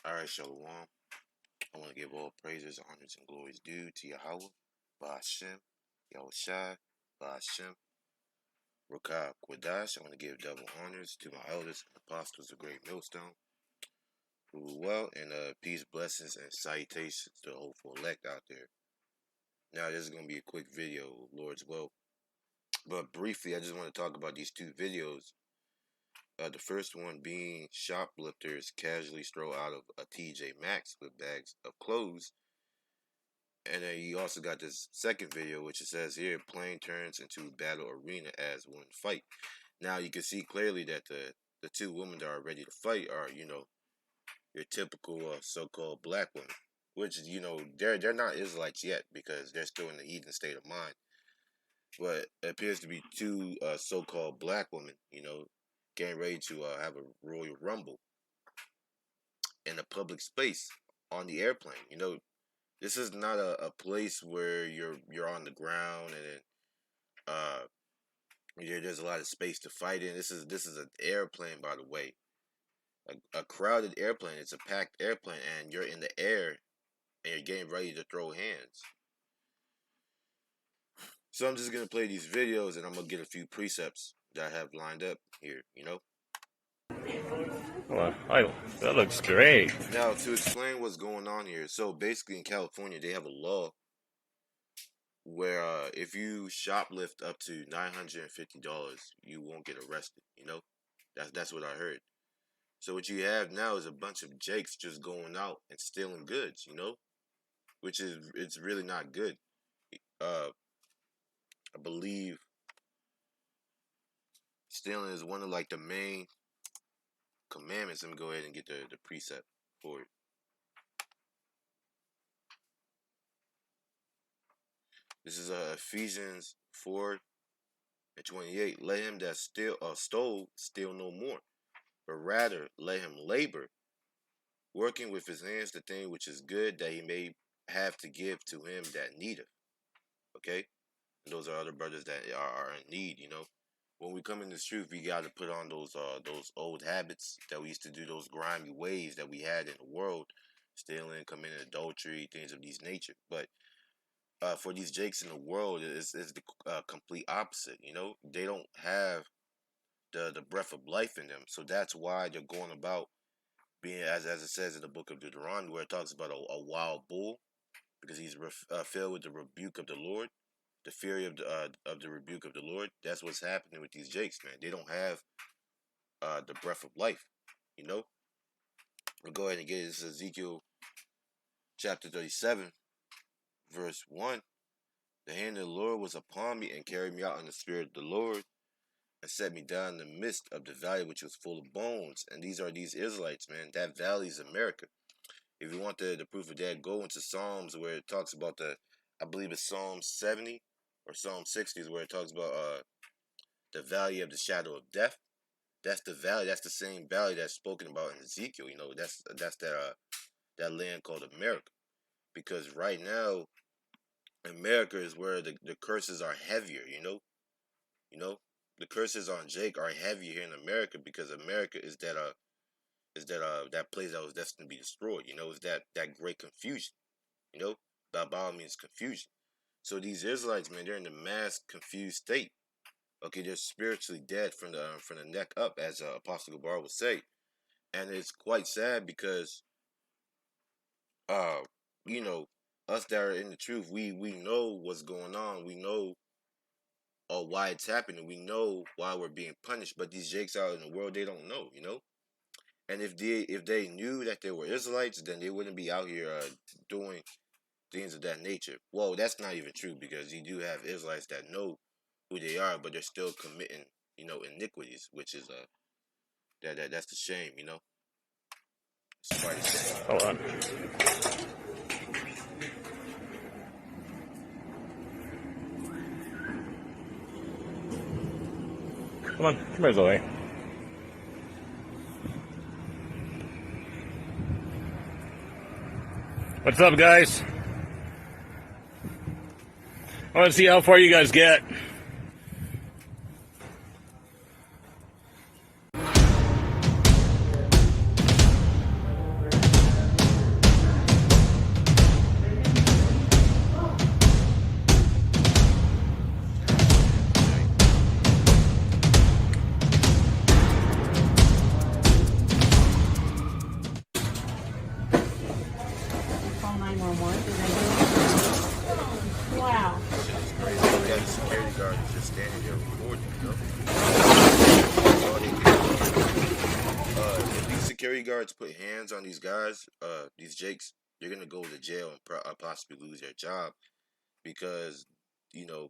Alright, Shalom. I want to give all praises, honors, and glories due to Yahweh, Ba'ashem, Yahushai, Ba'ashem, Rakab, Quadash. I want to give double honors to my elders and apostles of Great Millstone, who well, and peace, blessings, and salutations to the hopeful elect out there. Now, this is going to be a quick video, Lord's will. But briefly, I just want to talk about these two videos. The first one being shoplifters casually stroll out of a TJ Maxx with bags of clothes. And then you also got this second video, which it says here, plane turns into battle arena as one fight. Now you can see clearly that the two women that are ready to fight are, your typical so-called black women. Which, they're not Israelites yet because they're still in the heathen state of mind. But it appears to be two so-called black women, getting ready to have a Royal Rumble in a public space on the airplane. This is not a place where you're on the ground and then there's a lot of space to fight in. This is an airplane, by the way, a crowded airplane. It's a packed airplane, and you're in the air and you're getting ready to throw hands. So I'm just gonna play these videos and I'm gonna get a few precepts that I have lined up here, Well, that looks great. Now, to explain what's going on here, so basically in California, they have a law where if you shoplift up to $950, you won't get arrested, That's what I heard. So what you have now is a bunch of jakes just going out and stealing goods, which it's really not good. I believe stealing is one of the main commandments. Let me go ahead and get the precept for it. This is Ephesians 4:28. Let him that stole steal no more, but rather let him labor, working with his hands the thing which is good, that he may have to give to him that needeth. Okay? And those are other brothers that are in need, When we come in this truth, we got to put on those old habits that we used to do, those grimy ways that we had in the world, stealing, committing adultery, things of these nature. But for these jakes in the world, it's the complete opposite, They don't have the breath of life in them. So that's why they're going about being, as it says in the book of Deuteronomy, where it talks about a wild bull, because he's filled with the rebuke of the Lord. The fury of the rebuke of the Lord. That's what's happening with these jakes, man. They don't have the breath of life, We'll go ahead and get it. This is Ezekiel chapter 37, verse 1. The hand of the Lord was upon me and carried me out in the spirit of the Lord and set me down in the midst of the valley which was full of bones. And these are these Israelites, man. That valley is America. If you want the proof of that, go into Psalms where it talks about I believe it's Psalm 70 or Psalm 60 is where it talks about the valley of the shadow of death. That's the valley. That's the same valley that's spoken about in Ezekiel. That's that land called America. Because right now, America is where the curses are heavier. The curses on Jake are heavier here in America because America is that place that was destined to be destroyed. Is that great confusion. Babel means confusion. So these Israelites, man, they're in a mass confused state. Okay, they're spiritually dead from the neck up, as Apostle Gabar would say, and it's quite sad because, us that are in the truth, we know what's going on. We know why it's happening. We know why we're being punished. But these jakes out in the world, they don't know. And if they knew that they were Israelites, then they wouldn't be out here doing things of that nature. Well, that's not even true because you do have Israelites that know who they are, but they're still committing, iniquities, which is that's the shame, It's quite a shame. Hold on. Come here, Zoe. What's up, guys? I want to see how far you guys get. security guards put hands on these guys, these jakes, they're gonna go to jail and possibly lose their job because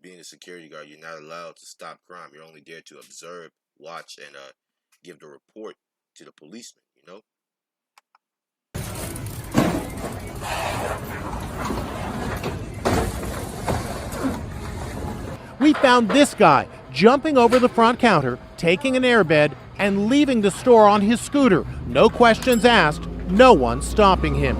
being a security guard, you're not allowed to stop crime. You're only there to observe, watch, and give the report to the policeman. We found this guy jumping over the front counter, taking an airbed, and leaving the store on his scooter. No questions asked, no one stopping him.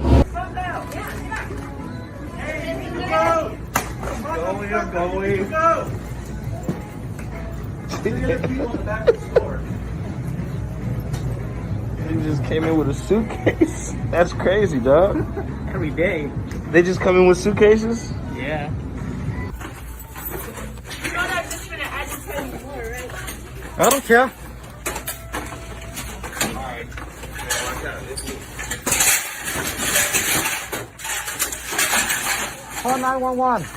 They just came in with a suitcase. That's crazy, dog. Every day. They just come in with suitcases? Yeah. You know that just gonna agitate you more, right? I don't care. Call 911.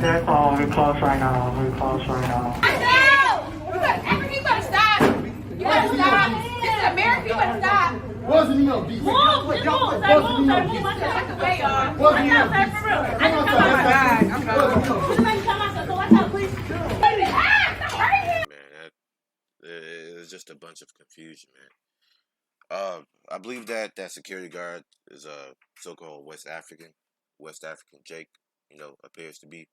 They're closed. We're closed right now. We're closed right now. You better stop. You better stop. This is America. You better stop. Wasn't he on beat? Move. Just move. Move. Out the way, y'all. Wasn't he on Like, beat? for real. I just come out my bag. I'm going. Somebody come out. So what's up, please? Baby, stop right here. Man, it's just a bunch of confusion, man. I believe that security guard is a so-called West African Jake. Appears to be.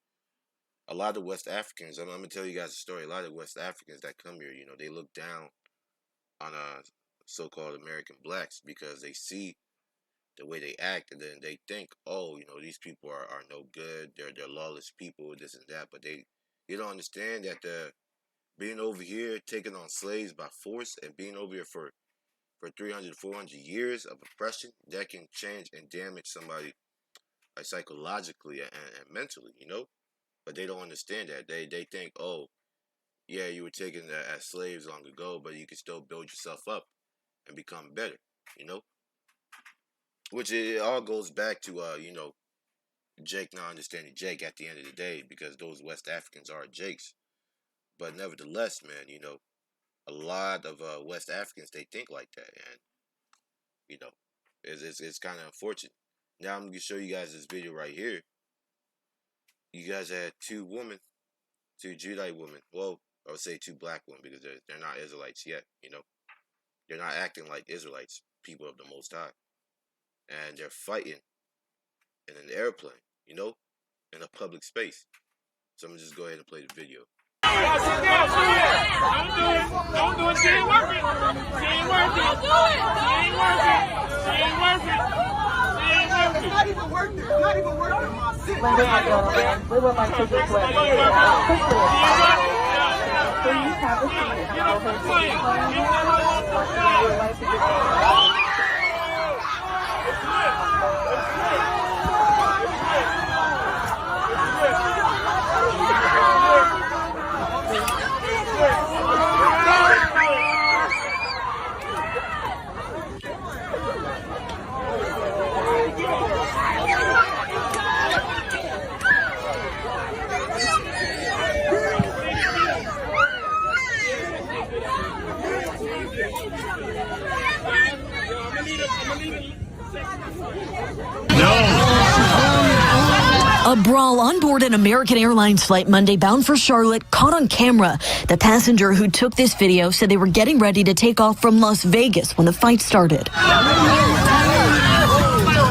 A lot of West Africans. I'm gonna tell you guys a story. A lot of West Africans that come here, they look down on so-called American blacks because they see the way they act, and then they think, oh, these people are no good. They're lawless people, this and that. But you don't understand that being over here, taking on slaves by force, and being over here for 300, 400 years of oppression, that can change and damage somebody like psychologically and mentally, But they don't understand that. They think, oh, yeah, you were taken as slaves long ago, but you can still build yourself up and become better, Which it all goes back to, Jake not understanding Jake at the end of the day, because those West Africans are Jakes. But nevertheless, man, a lot of West Africans, they think like that, and it's kind of unfortunate. Now I'm gonna show you guys this video right here. You guys had two Judite women. Well, I would say two black women because they're not Israelites yet. They're not acting like Israelites, people of the Most High, and they're fighting in an airplane, in a public space. So I'm gonna just go ahead and play the video. Don't do it. She ain't working. She ain't working. Don't do it. She ain't working. She ain't working. She ain't working. It's not even worth it. It's not even worth it. My shit. We would like to request quickly. Please have a seat. Get off the plane. Get off the We would like to get A brawl on board an American Airlines flight Monday bound for Charlotte caught on camera. The passenger who took this video said they were getting ready to take off from Las Vegas when the fight started.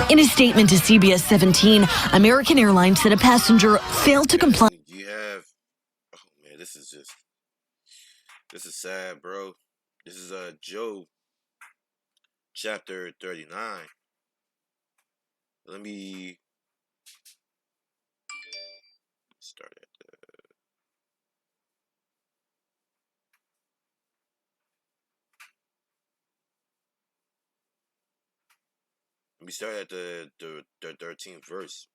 In a statement to CBS 17, American Airlines said a passenger failed to comply. Oh man, this is sad, bro. This is Job chapter 39. Let me start at the 13th verse.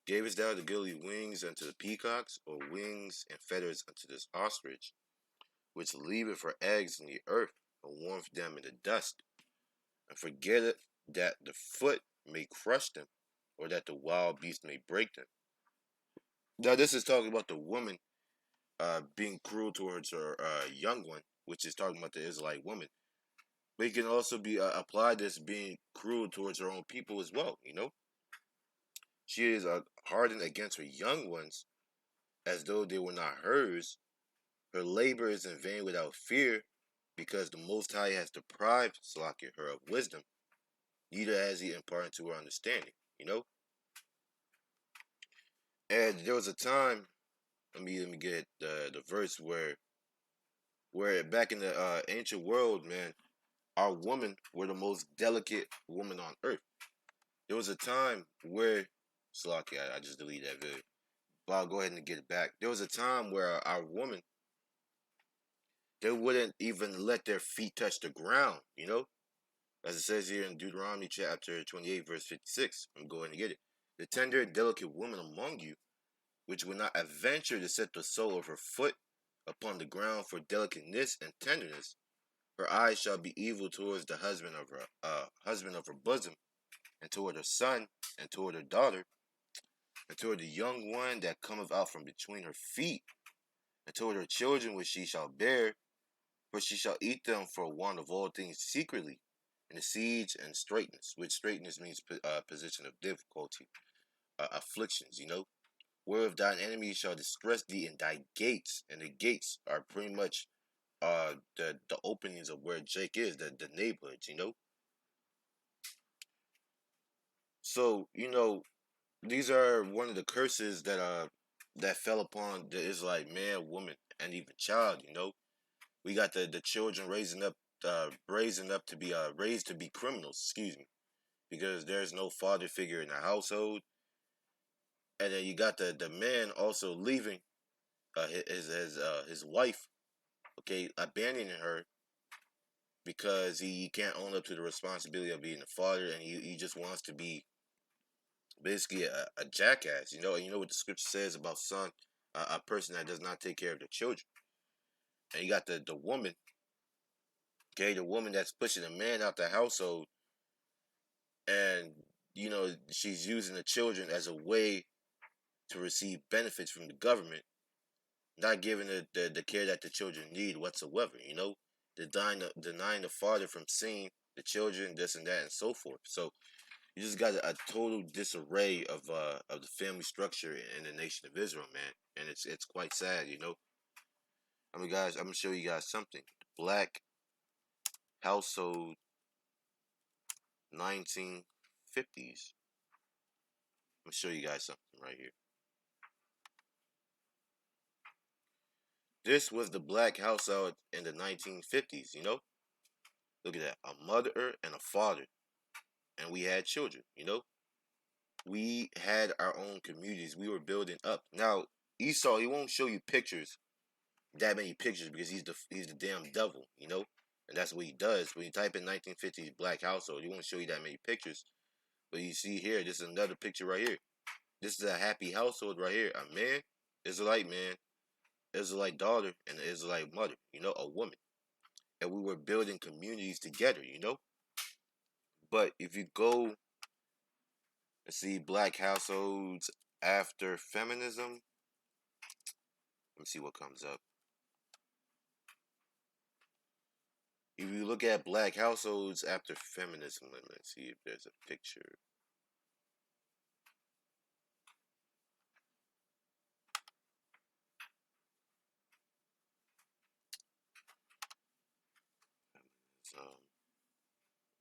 Gavest thou the gilly wings unto the peacocks, or wings and feathers unto this ostrich? which leaveth her eggs in the earth, and warmeth them in the dust, and forgetteth that the foot may crush them, or that the wild beast may break them. Now, this is talking about the woman being cruel towards her young one, which is talking about the Israelite woman. But it can also be applied as being cruel towards her own people as well. She is hardened against her young ones, as though they were not hers. Her labor is in vain without fear, because the Most High has deprived Salakia her of wisdom, neither has he imparted to her understanding. And there was a time, let me get the verse where back in the ancient world, man, our women were the most delicate woman on earth. There was a time where, Salaki, I just deleted that video, but I'll go ahead and get it back. There was a time where our women, they wouldn't even let their feet touch the ground. As it says here in Deuteronomy chapter 28, verse 56. I'm going to get it. The tender and delicate woman among you, which will not adventure to set the sole of her foot upon the ground for delicateness and tenderness, her eyes shall be evil towards the husband of her bosom, and toward her son, and toward her daughter, and toward the young one that cometh out from between her feet, and toward her children which she shall bear, for she shall eat them for want of all things secretly, in the siege and straitness, which straitness means position of difficulty, afflictions. Whereof thine enemies shall distress thee in thy gates, and the gates are pretty much the openings of where Jake is, the neighborhoods. So, these are one of the curses that fell upon the Israelite man, woman, and even child. We got the children raising up to be raised to be criminals, excuse me, because there's no father figure in the household. And then you got the man also leaving his wife, okay, abandoning her because he can't own up to the responsibility of being a father, and he just wants to be basically a jackass. And you know what the scripture says about son, a person that does not take care of their children. And you got the woman, okay, the woman that's pushing the man out the household, and she's using the children as a way to receive benefits from the government, not giving the care that the children need whatsoever. Denying the father from seeing the children, this and that, and so forth. So you just got a total disarray of the family structure in the nation of Israel, man, and it's quite sad. I mean, guys, I'm gonna show you guys something. Black household 1950s. I'm gonna show you guys something right here. This was the black household in the 1950s. Look at that, a mother and a father, and we had children. We had our own communities. We were building up. Now, Esau, he won't show you that many pictures, because he's the damn devil. And that's what he does. When you type in 1950s black household, he won't show you that many pictures. But you see here, this is another picture right here. This is a happy household right here. A man, Israelite daughter, and an Israelite mother, a woman. And we were building communities together. But if you go and see black households after feminism, let me see what comes up. If you look at black households after feminism, let me see if there's a picture.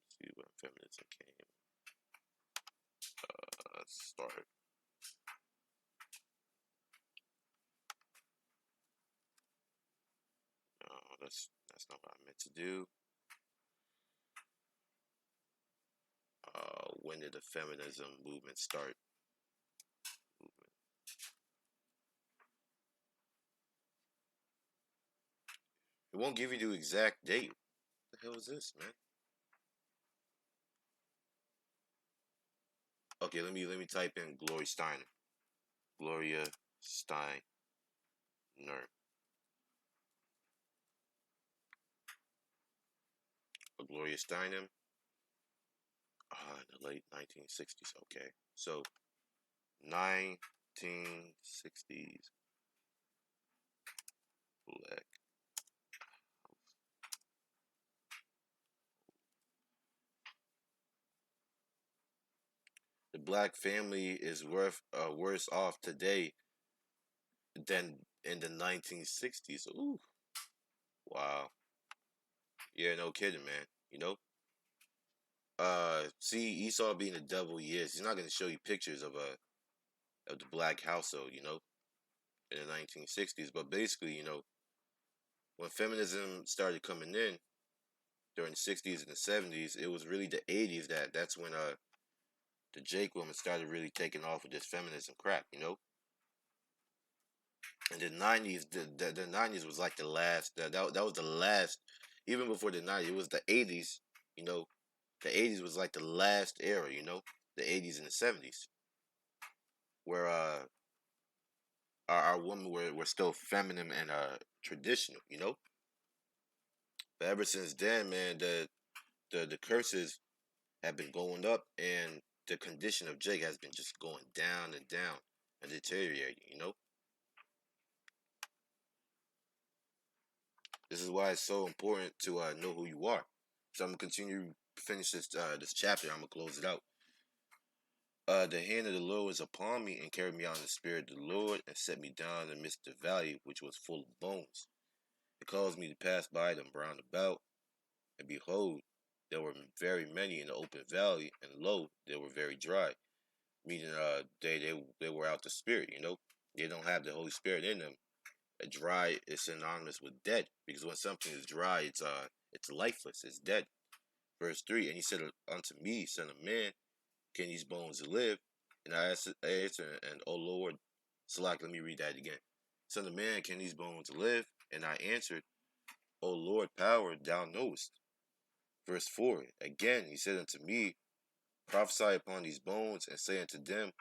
See when feminism came. Let's start. No, that's not what I meant to do. When did the feminism movement start? It won't give you the exact date. What the hell is this, man? Okay, let me type in Gloria Steiner. Gloria Steiner. Gloria Steinem. In the late 1960s. Okay, so 1960s black. The black family is worse off today than in the 1960s. Ooh, wow. Yeah, no kidding, man. You know. See, Esau being the devil he is. He's not gonna show you pictures of the black household. You know, in the 1960s. But basically, you know, when feminism started coming in during the 60s and the 70s, it was really the 80s that's when the Jake woman started really taking off with this feminism crap, you know. And the 90s, the 90s was like the last. That was the last. Even before the 90s, it was the 80s. You know, the 80s was like the last era. You know, the 80s and the 70s, where our women were still feminine and traditional. You know, but ever since then, man, the curses have been going up, and the condition of Jake has been just going down and down and deteriorating. You know. This is why it's so important to know who you are. So I'm gonna continue to finish this chapter. I'm gonna close it out. The hand of the Lord was upon me and carried me out in the spirit of the Lord and set me down in the midst of the valley, which was full of bones. It caused me to pass by them round about, and behold, there were very many in the open valley, and lo, they were very dry. Meaning, they were out the spirit. You know, they don't have the Holy Spirit in them. Dry is synonymous with dead, because when something is dry, it's lifeless, it's dead. Verse 3, and he said unto me, Son of man, can these bones live? And I answered, and O Lord, Salak, let me read that again. Son of man, can these bones live? And I answered, O Lord, power, thou knowest. Verse 4, again he said unto me, prophesy upon these bones, and say unto them,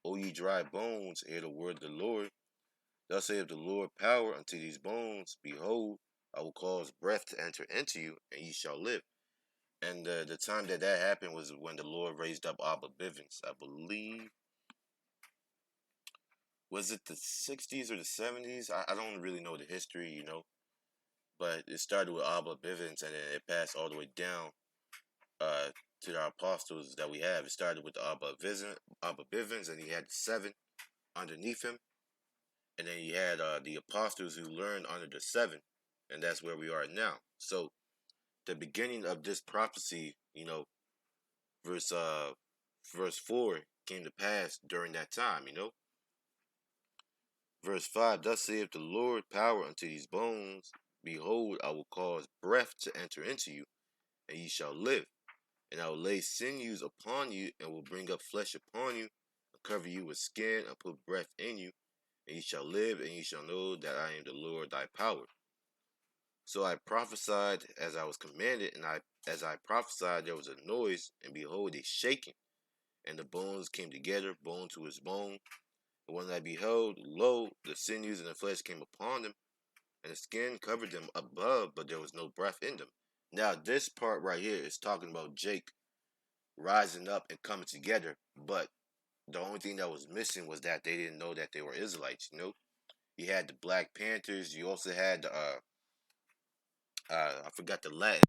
O ye dry bones, hear the word of the Lord. Thus saith the Lord, power unto these bones. Behold, I will cause breath to enter into you, and ye shall live. And the time that happened was when the Lord raised up Abba Bivens. I believe, was it the 60s or the 70s? I don't really know the history, you know. But it started with Abba Bivens, and then it passed all the way down uh, to the apostles that we have. It started with Abba Bivens, and he had 7 underneath him. And then you had the apostles who learned under the 7, and that's where we are now. So the beginning of this prophecy, you know, verse 4 came to pass during that time, you know. Verse 5, thus saith the Lord, power unto these bones. Behold, I will cause breath to enter into you, and ye shall live. And I will lay sinews upon you, and will bring up flesh upon you, and cover you with skin, and put breath in you, and ye shall live, and ye shall know that I am the Lord thy power. So I prophesied as I was commanded, and as I prophesied there was a noise, and behold, a shaking, and the bones came together, bone to his bone. And when I beheld, lo, the sinews and the flesh came upon them, and the skin covered them above, but there was no breath in them. Now this part right here is talking about Jake rising up and coming together, but the only thing that was missing was that they didn't know that they were Israelites, you know? You had the Black Panthers, you also had I forgot the Latin